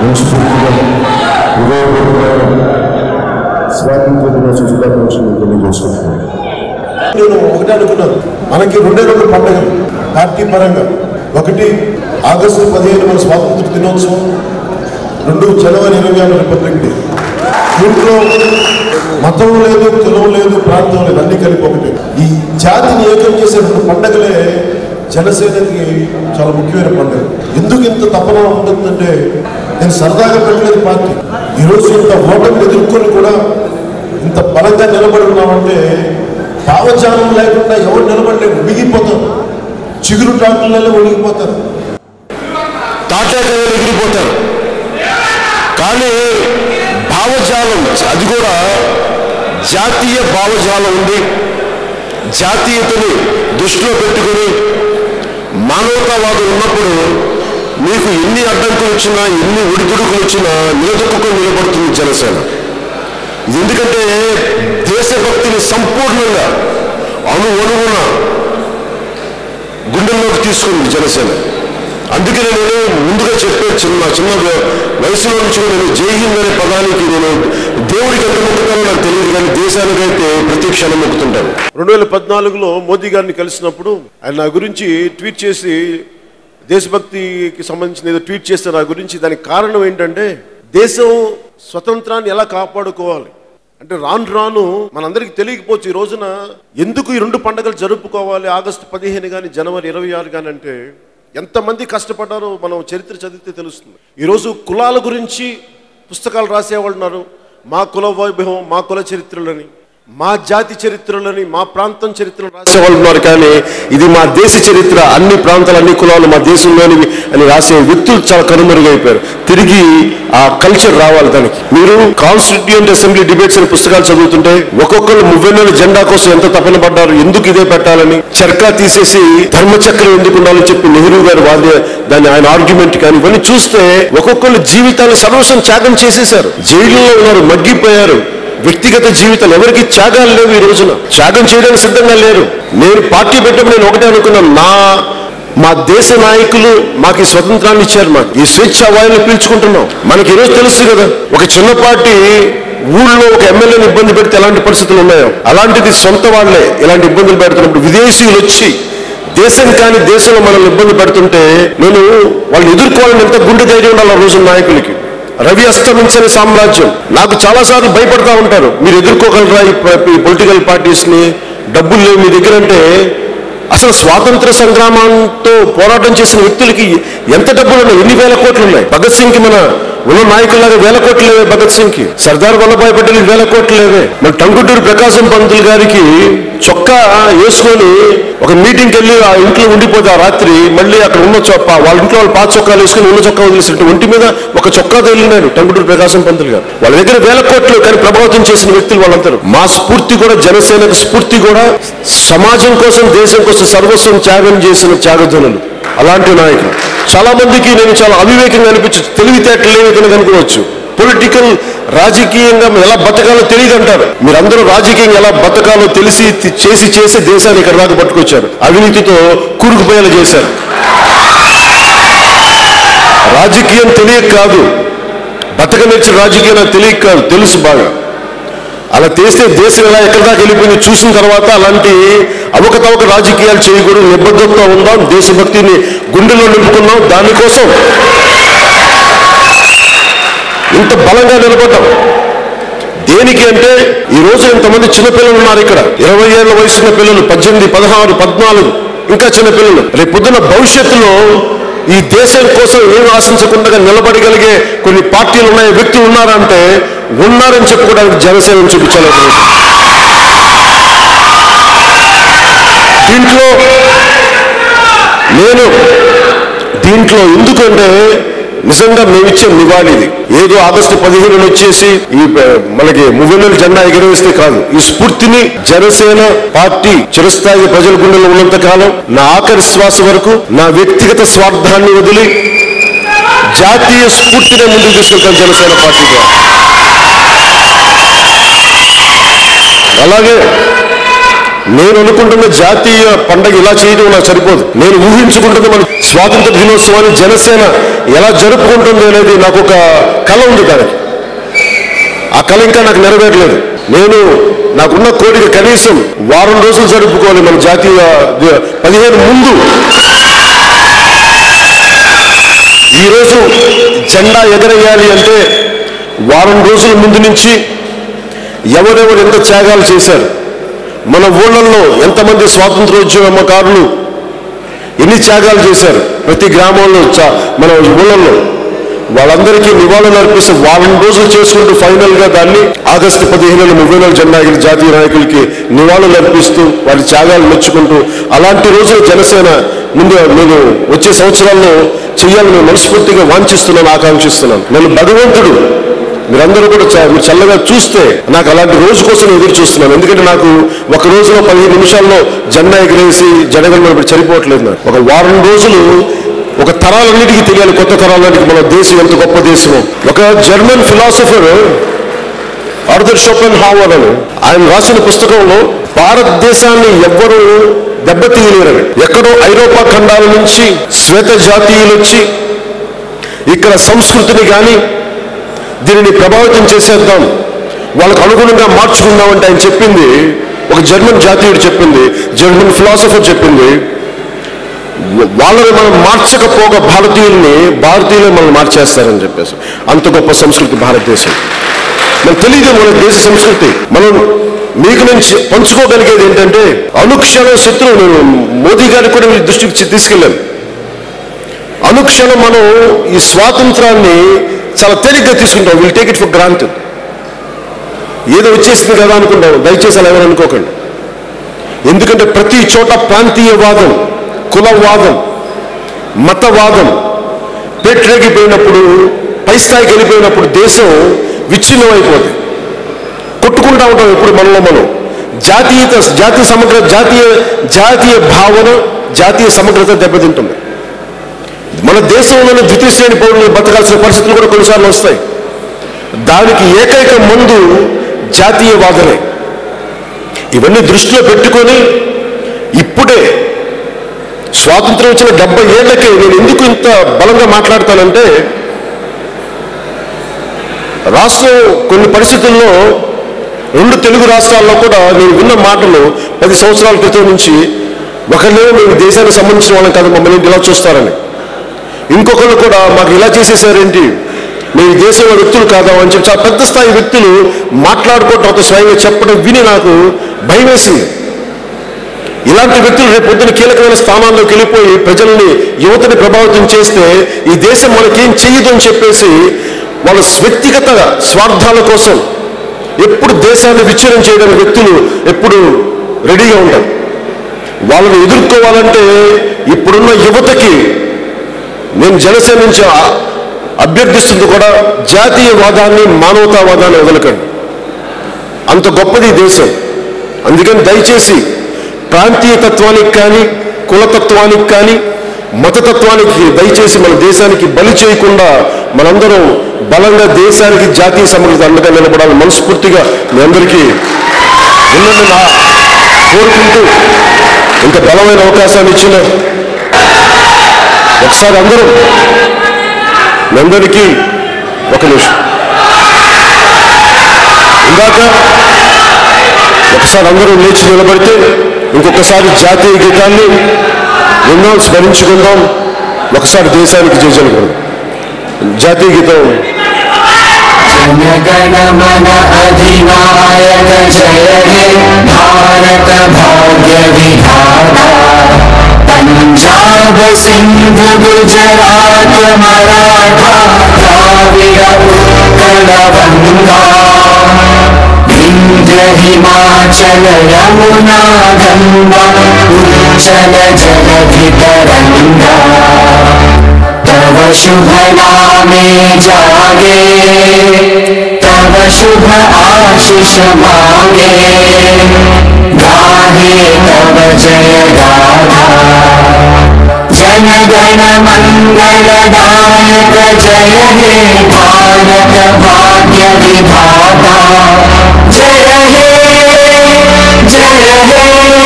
మనస్ఫూర్తిగా స్వాతంత్ర దినోత్సవ శుభాకాంక్షలు తెలియజేసుకుంటున్నాను. నేను ఒకటే అనుకున్నాను, మనకి రెండు పండుగలు పార్టీ పరంగా. ఒకటి ఆగస్టు 15 మన స్వాతంత్ర దినోత్సవం, 2 జనవరి 26 రిపబ్లిక్ డే. దీంట్లో మతం లేదు, కులం లేదు, ప్రాంతం లేదు, అన్ని కలిపి ఒకటి. ఈ జాతిని ఏకం చేసే 2 పండుగలే జనసేనకి చాలా ముఖ్యమైన పండుగ. ఎందుకు ఇంత తపన ఉంటుందంటే, నేను సరదాగా పెట్టలేదు పార్టీ. ఈరోజు ఇంత ఓటమిని ఎదుర్కొని కూడా ఇంత బలంగా నిలబడి ఉన్నామంటే భావజాలం లేకుండా ఎవరు నిలబడలేదు, మిగిలిపోతారు. చిగురు టాకులలో ఒడిగిపోతారు, తాటాకాయలు ఎగిరిపోతారు. కానీ భావజాలం, అది కూడా జాతీయ భావజాలం ఉంది. జాతీయతని దృష్టిలో పెట్టుకుని మానవతావాదం ఉన్నప్పుడు మీకు ఎన్ని అడ్డంకులు వచ్చినా, ఎన్ని ఒడిదుడుకులు వచ్చినా నిలదొక్కుని నిలబడుతుంది జనసేన. ఎందుకంటే దేశభక్తిని సంపూర్ణంగా అణువణువున గుండెల్లోకి తీసుకుంది జనసేన. అందుకని నేను ముందుగా చెప్పే చిన్న వయసులో నుంచి నేను జై హింద్ అనే పదానికి నేను దేవుడికి ఎంత మొక్కుతానో నాకు తెలియదు, కానీ దేశానికైతే ప్రతి క్షణం మొక్కుతుంటాను. 2014లో మోదీ గారిని కలిసినప్పుడు ఆయన నా గురించి ట్వీట్ చేసి, దేశభక్తికి సంబంధించిన ఏదో ట్వీట్ చేస్తే నా గురించి. దానికి కారణం ఏంటంటే, దేశం స్వతంత్రాన్ని ఎలా కాపాడుకోవాలి అంటే, రాను మనందరికీ తెలియకపోవచ్చు ఈ రోజున ఎందుకు ఈ 2 పండుగలు జరుపుకోవాలి, ఆగస్టు 15 కానీ జనవరి 26 కానీ అంటే ఎంతమంది కష్టపడ్డారో మనం చరిత్ర చదివితే తెలుస్తుంది. ఈరోజు కులాల గురించి పుస్తకాలు రాసేవాళ్ళు ఉన్నారు. మా కుల వైభవం, మా కుల చరిత్రలని, మా జాతి చరిత్రలని, మా ప్రాంతం చరిత్రలు రాసేవాళ్ళు ఉన్నారు. కానీ ఇది మా దేశ చరిత్ర, అన్ని ప్రాంతాలు, అన్ని కులాలు మా దేశంలోనివి అని రాసే వ్యక్తులు చాలా కనుమరుగైపోయారు. తిరిగి ఆ కల్చర్ రావాలి దానికి. మీరు కాన్స్టిట్యూయెంట్ అసెంబ్లీ డిబేట్స్ అనే పుస్తకాలు చదువుతుంటే ఒక్కొక్కరు 30 జెండా కోసం ఎంత తపన పడ్డారు, ఎందుకు ఇదే పెట్టాలని. చర్కా తీసేసి ధర్మచక్రం ఎందుకు ఉండాలని చెప్పి నెహ్రూ గారు దాన్ని ఆయన ఆర్గ్యుమెంట్. కానీ ఇవన్నీ చూస్తే ఒక్కొక్కరు జీవితాన్ని సర్వస్వం త్యాగం చేసేశారు, జైల్లో ఉన్నారు, మగ్గిపోయారు. వ్యక్తిగత జీవితాలు ఎవరికి త్యాగాలు లేవు. ఈ రోజున త్యాగం చేయడానికి సిద్ధంగా లేరు. నేను పార్టీ పెట్టినప్పుడు నేను ఒకటే అనుకున్నాను, మా దేశ నాయకులు మాకు ఈ స్వతంత్రాన్ని ఇచ్చారు, మాకు ఈ స్వేచ్ఛ వాయువులు పీల్చుకుంటున్నాం. మనకి ఈరోజు తెలుసు కదా, ఒక చిన్న పార్టీ ఊళ్ళో ఒక ఎమ్మెల్యేని ఇబ్బంది పెడితే ఎలాంటి పరిస్థితులు ఉన్నాయో, అలాంటిది సొంత వాళ్లే ఇలాంటి ఇబ్బందులు పెడుతున్నప్పుడు విదేశీయులు వచ్చి దేశం కాని దేశంలో మనల్ని ఇబ్బంది పెడుతుంటే నేను వాళ్ళు ఎదుర్కోవాలని ఎంత గుండె ధైర్యం ఉండాలి ఆ రోజు నాయకులకి. రవి అస్తమించని సామ్రాజ్యం. నాకు చాలాసార్లు భయపడతా ఉంటారు, మీరు ఎదుర్కోగలరా ఈ పొలిటికల్ పార్టీస్ని, డబ్బులు లేవు మీ దగ్గర అంటే. అసలు స్వాతంత్ర సంగ్రామంతో పోరాటం చేసిన వ్యక్తులకి ఎంత డబ్బులు ఉన్నాయి, ఎన్ని వేల కోట్లు ఉన్నాయి. భగత్ సింగ్ కి మన ఉన్న నాయకుల్లాగా వేల కోట్లు లేవే భగత్ సింగ్ కి. సర్దార్ వల్లభాయ్ పటేల్ వేల కోట్లు లేవే. మన టంగుటూరి ప్రకాశం పంతులు గారికి చొక్కా వేసుకొని ఒక మీటింగ్కి వెళ్ళి ఆ ఇంట్లో ఉండిపోతే ఆ రాత్రి మళ్ళీ అక్కడ ఉన్న వాళ్ళ ఇంట్లో వాళ్ళు పాత చొక్కాలు వేసుకుని ఉన్న చొక్కా వదిలేసినట్టు ఒంటి మీద ఒక చొక్కా తగిలినాడు టంగుటూరి ప్రకాశం పంతులు గారు. వాళ్ళ దగ్గర వేల కోట్లు, కానీ ప్రభావితం చేసిన వ్యక్తులు వాళ్ళందరూ. మా స్ఫూర్తి కూడా, జనసేన స్ఫూర్తి కూడా సమాజం కోసం, దేశం కోసం సర్వస్వం త్యాగం చేసిన త్యాగధనులు. అలాంటి నాయకులు చాలా మందికి నేను చాలా అవివేకంగా అనిపించచ్చు, తెలివితేటలు లేని అనుకోవచ్చు. పొలిటికల్ రాజకీయంగా ఎలా బతకాలో తెలియదు అంటారు. మీరందరూ రాజకీయంగా ఎలా బతకాలో తెలిసి చేసి దేశాన్ని ఇక్కడ దాకా పట్టుకొచ్చారు. అవినీతితో కూరుకుపోయేలా చేశారు. రాజకీయం తెలియక కాదు, బతక నేర్చిన రాజకీయం నాకు తెలియక కాదు, తెలుసు బాగా. అలా చేస్తే దేశం ఎలా ఎక్కడి దాకా వెళ్ళిపోయింది చూసిన తర్వాత అలాంటి అవకతవక రాజకీయాలు చేయకూడదు. నిబద్ధతతో ఉందాం, దేశభక్తిని గుండెలో నింపుకుందాం. దానికోసం ఇంత బలంగా నిలబడ్డాం. దేనికి అంటే, ఈ రోజు ఇంతమంది చిన్నపిల్లలు ఉన్నారు ఇక్కడ, 20 ఏళ్ల వయసున్న పిల్లలు, 18, 16, 14 ఇంకా చిన్నపిల్లలు. రేపు పొద్దున భవిష్యత్తులో ఈ దేశం కోసం ఏం ఆశించకుండా నిలబడగలిగే కొన్ని పార్టీలు ఉన్నాయి, వ్యక్తులు ఉన్నారంటే ఉన్నారని చెప్పుకోవడానికి జనసేన చూపించాలి. దీంట్లో ఎందుకంటే నిజంగా మేమిచ్చే నివాళిది ఏదో ఆగస్టు 15 వచ్చేసి ఈ మనకి మువ్వెన్నెల జెండా ఎగరవేస్తే కాదు. ఈ స్ఫూర్తిని జనసేన పార్టీ చిరస్థాయి ప్రజల గుండెల్లో ఉన్నంత కాలం, నా ఆఖరి శ్వాస వరకు నా వ్యక్తిగత స్వార్థాన్ని వదిలి జాతీయ స్ఫూర్తిని ముందుకు తీసుకెళ్తాం జనసేన పార్టీ ద్వారా. అలాగే నేను అనుకుంటున్న జాతీయ పండగ ఇలా చేయడం నాకు సరిపోదు. నేను ఊహించుకుంటున్న మన స్వాతంత్ర దినోత్సవాన్ని జనసేన ఎలా జరుపుకుంటుంది అనేది నాకు ఒక కళ ఉంది. దానికి ఆ కళ ఇంకా నాకు నెరవేరలేదు. నాకున్న కోరిక కనీసం వారం రోజులు జరుపుకోవాలి మన జాతీయ 15 ముందు. ఈరోజు జెండా ఎగరేయాలి అంటే వారం రోజుల ముందు నుంచి ఎవరెవరు ఎంత త్యాగాలు చేశారు, మన ఊళ్ళల్లో ఎంతమంది స్వాతంత్రోద్యమకారులు ఎన్ని త్యాగాలు చేశారు, ప్రతి గ్రామంలో మన ఊళ్ళల్లో వాళ్ళందరికీ నివాళులు అర్పిస్తూ వారం రోజులు చేసుకుంటూ ఫైనల్గా దాన్ని ఆగస్టు 15 30 జెండా జాతీయ నాయకులకి నివాళులు అర్పిస్తూ వారి త్యాగాలు మెచ్చుకుంటూ అలాంటి రోజులు జనసేన ముందు నేను వచ్చే సంవత్సరాల్లో చేయాలని మనస్ఫూర్తిగా వాంఛిస్తున్నాను, ఆకాంక్షిస్తున్నాను. నన్ను భగవంతుడు మీరందరూ కూడా మీరు చల్లగా చూస్తే నాకు అలాంటి రోజు కోసం ఎదురు చూస్తున్నాను. ఎందుకంటే నాకు ఒక రోజులో 15 నిమిషాల్లో జెండా ఎగిరేసి జనగణమన ఇప్పుడు సరిపోవట్లేదు. నాకు ఒక వారం రోజులు ఒక తరాలన్నిటికీ తెలియాలి, కొత్త తరాలన్నిటికీ మన దేశం ఎంత గొప్ప దేశమో. ఒక జర్మన్ ఫిలాసఫర్ ఆర్థర్ షోపెన్హావర్ అని ఆయన రాసిన పుస్తకంలో భారతదేశాన్ని ఎవ్వరూ దెబ్బతీయలేరని, ఎక్కడో ఐరోపా ఖండాల నుంచి శ్వేత జాతీయులు వచ్చి ఇక్కడ సంస్కృతిని కానీ దీనిని ప్రభావితం చేసేద్దాం, వాళ్ళకు అనుగుణంగా మార్చుకుందామంటే ఆయన చెప్పింది, ఒక జర్మన్ జాతీయుడు చెప్పింది, జర్మన్ ఫిలాసఫర్ చెప్పింది, వాళ్ళని మనం మార్చకపోగా భారతీయులు మనం మార్చేస్తారని చెప్పేసి. అంత గొప్ప సంస్కృతి భారతదేశం. మనకు తెలియదు మన దేశ సంస్కృతి. మనం మీకు నుంచి పంచుకోగలిగేది ఏంటంటే అనుక్షణం శత్రువు. నేను మోదీ గారికి కూడా మీ దృష్టికి తీసుకెళ్ళాను. అనుక్షణం మనం ఈ స్వాతంత్రాన్ని చాలా తేలిగ్గా తీసుకుంటాం. Will take it for granted. ఏదో వచ్చేసింది కదా అనుకుంటాం. దయచేసి అలా ఎవరు అనుకోకండి. ఎందుకంటే ప్రతి చోట ప్రాంతీయవాదం, కులవాదం, మతవాదం పెట్టరేగిపోయినప్పుడు, పై స్థాయికి వెళ్ళిపోయినప్పుడు దేశం విచ్ఛిన్నం అయిపోతుంది. కొట్టుకుంటా ఉంటాం ఎప్పుడు మనలో మనం. జాతీయ భావన, జాతీయ సమగ్రత దెబ్బతింటుంది. మన దేశంలోని ద్వితీయ శ్రేణి పౌరులు బతకాల్సిన పరిస్థితులు కూడా కొన్నిసార్లు వస్తాయి. దానికి ఏకైక మందు జాతీయవాదనే. ఇవన్నీ దృష్టిలో పెట్టుకొని ఇప్పుడే స్వాతంత్రం వచ్చిన 70 ఏళ్లకే నేను ఎందుకు ఇంత బలంగా మాట్లాడతానంటే, రాష్ట్రం కొన్ని పరిస్థితుల్లో 2 తెలుగు రాష్ట్రాల్లో కూడా నేను విన్న మాటలు 10 సంవత్సరాల క్రితం నుంచి, ఒకళ్ళేమో మేము దేశానికి సంబంధించిన వాళ్ళం కాదు, మమ్మల్ని ఇలా చూస్తారని, ఇంకొకళ్ళు కూడా మాకు ఇలా చేసేసారేంటి, మేము దేశంలో వ్యక్తులు కాదా అని చెప్పి చాలా పెద్ద స్థాయి వ్యక్తులు మాట్లాడుకోవటం స్వయంగా చెప్పడం విని నాకు భయం వేసింది. ఇలాంటి వ్యక్తులు రేపు పొద్దున కీలకమైన స్థానాల్లోకి వెళ్ళిపోయి ప్రజల్ని, యువతని ప్రభావితం చేస్తే ఈ దేశం మనకేం చేయదు అని చెప్పేసి వాళ్ళ వ్యక్తిగత స్వార్థాల కోసం ఎప్పుడు దేశాన్ని విచ్ఛిన్నం చేయడానికి వ్యక్తులు ఎప్పుడు రెడీగా ఉంటారు. వాళ్ళని ఎదుర్కోవాలంటే ఇప్పుడున్న యువతకి నేను జనసేన నుంచి అభ్యర్థిస్తుంది కూడా జాతీయవాదాన్ని, మానవతావాదాన్ని వదలకండి. అంత గొప్పది దేశం. అందుకని దయచేసి ప్రాంతీయ తత్వానికి కానీ, కులతత్వానికి కానీ, మతతత్వానికి దయచేసి మన దేశానికి బలి చేయకుండా మనందరం బలంగా దేశానికి జాతీయ సమగ్రత అండగా నిలబడాలని మనస్ఫూర్తిగా మీ అందరికీ ఉన్నది కోరుకుంటూ, ఇంత బలమైన అవకాశాన్ని ఇచ్చిన ఒకసారి అందరం మీ అందరికీ ఒక నిమిషం ఇందాక ఒకసారి అందరూ లేచి నిలబడితే ఇంకొకసారి జాతీయ గీతాన్ని ఎన్నో స్మరించుకుందాం. ఒకసారి దేశానికి జయజలుకుందాం. జాతీయ గీతం. जनगण मन अधिनायक जय हे भारत भाग्य विधाता पंजाब सिंध गुजरात मराठा द्राविड़ उत्कल गंगा विंध्य हिमाचल यमुना गंगा उच्चल जलधि तरंगा तव शुभ नामे जागे तव शुभ आशीष मांगे गाहे तव जय गाथा जनगण मंगलदायक जय हे भारत भाग्य विधाता जय हे जय हे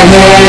है